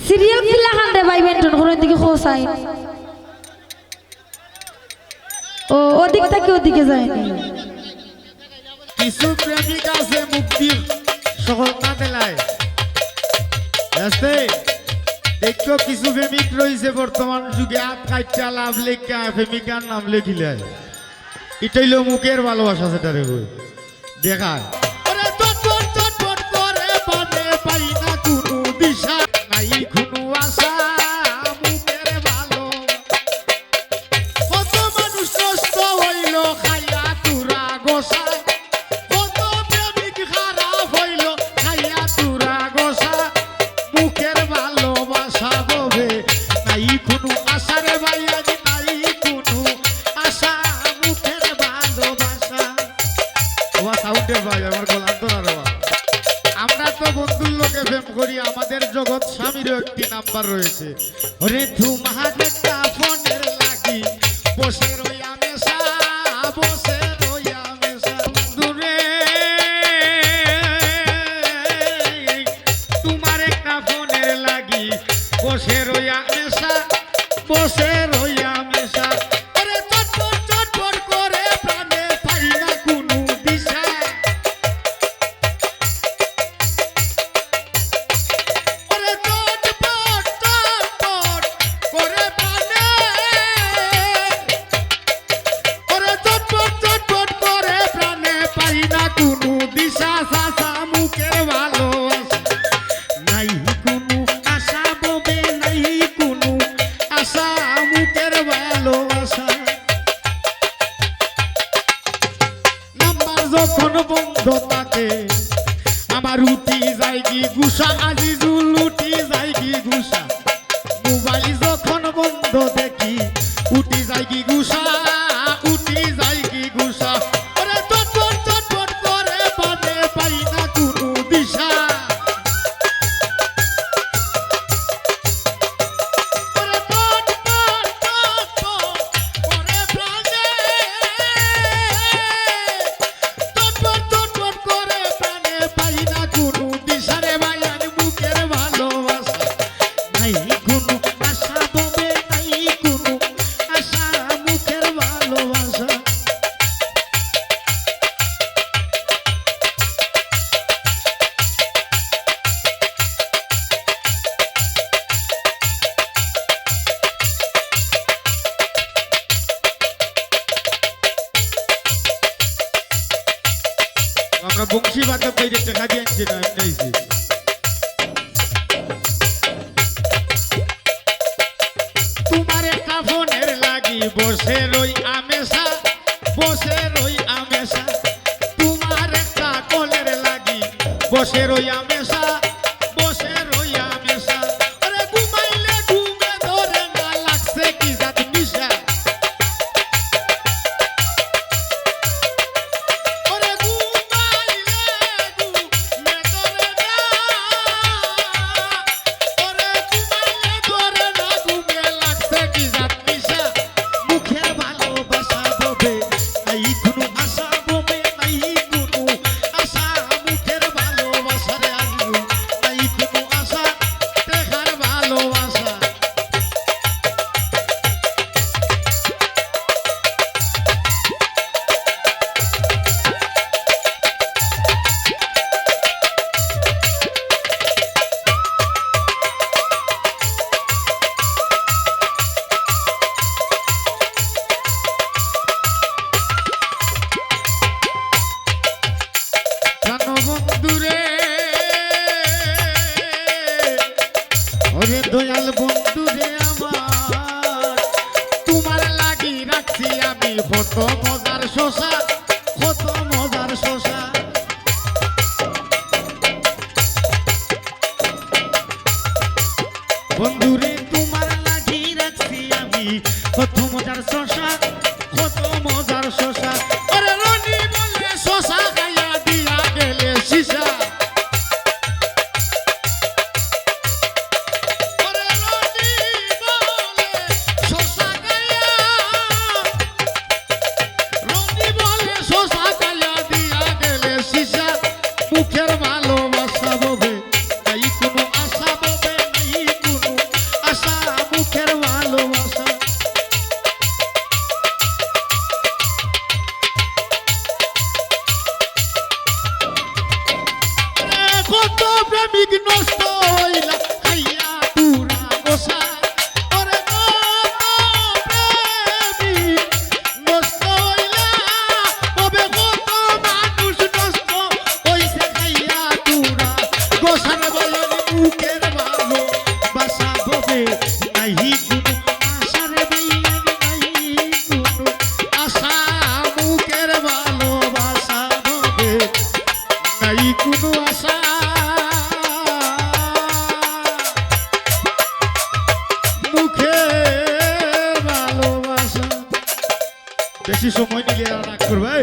serial কিলা হান্ডে ভাই মেন্টন করে দিকে খোসাই ও ওদিক থেকে ওদিকে যায়নি কিছু প্রেমিক আছে মুক্তির সফলতা দেলায় আছে দেখো কিছু প্রেমিক রয়েছে বর্তমান যুগে হাত কাইটা লাভ লেখা প্রেমিকার নাম লেখিলে এটাই হলো মুখের ভালোবাসা সেটারে দেখায় আমরা তো বন্ধুর লোকে প্রেম করি আমাদের জগৎ স্বামীরও একটি নাম্বার রয়েছে ওরে তোমার একটা ফোনের লাগি বসে রই আমেশা বসে রই আমেশা দূরে তোমার একটা ফোনের লাগি বসে রই আমেশা বসে রই আমেশা যখন বন্ধ থাকে আমার উঠি যায় কি গুসা আজিজুল উঠি যায় কি গুসা মোবাইল যখন বন্ধ দেখি উঠি যায় কি গুসা উঠি যায় কি গুসা ওরে চটপট চটপট করে বাদে পাই না কোনো দিশা আমরা বংশী বাদক বাইরে দেখা দিয়ে আনছি না এমনিছি তোমার একটা ফোনের লাগি বসে রই আমেশা বসে রই আমেশা তোমার একটা কলের লাগি বসে রই আমেশা বসে রই আমেশা আরে ঘুমাইলে ঘুমে ধরে না লাগছে কি জাত নিশা বন্ধুরে ওরে দয়াল বন্ধুরে আমার তোমার লাগি রাখছি আমি কত মজার শশা কত মজার শশা বন্ধুরে তোমার লাগি রাখছি আমি কত মজার শশা কত মজার শশা ওরে রনি বলে শশা খাইয়া দিয়া গেলে শিশা ওরে রনি বলে শশা খাইয়া দিয়া গেলে শিশা মুখের ভালোবাসা ববে নাই কোনো আশা ববে নাই প্রেমিক নষ্ট হইলা খাইয়া পুরা গোসা ওরে প্রেমিক নষ্ট হইলা তবে কত মানুষ নষ্ট হইছে খাইয়া পুরা গোসার বলে মুখের ভালো বাসা হবে নাহি কোনো আশার বিয়ার নাহি কোনো আশা মুখের ভালোবাসা হবে নাই কোনো আশা মুখে ভালোবাসা বেশি সময় নিলে আর রাগ করবে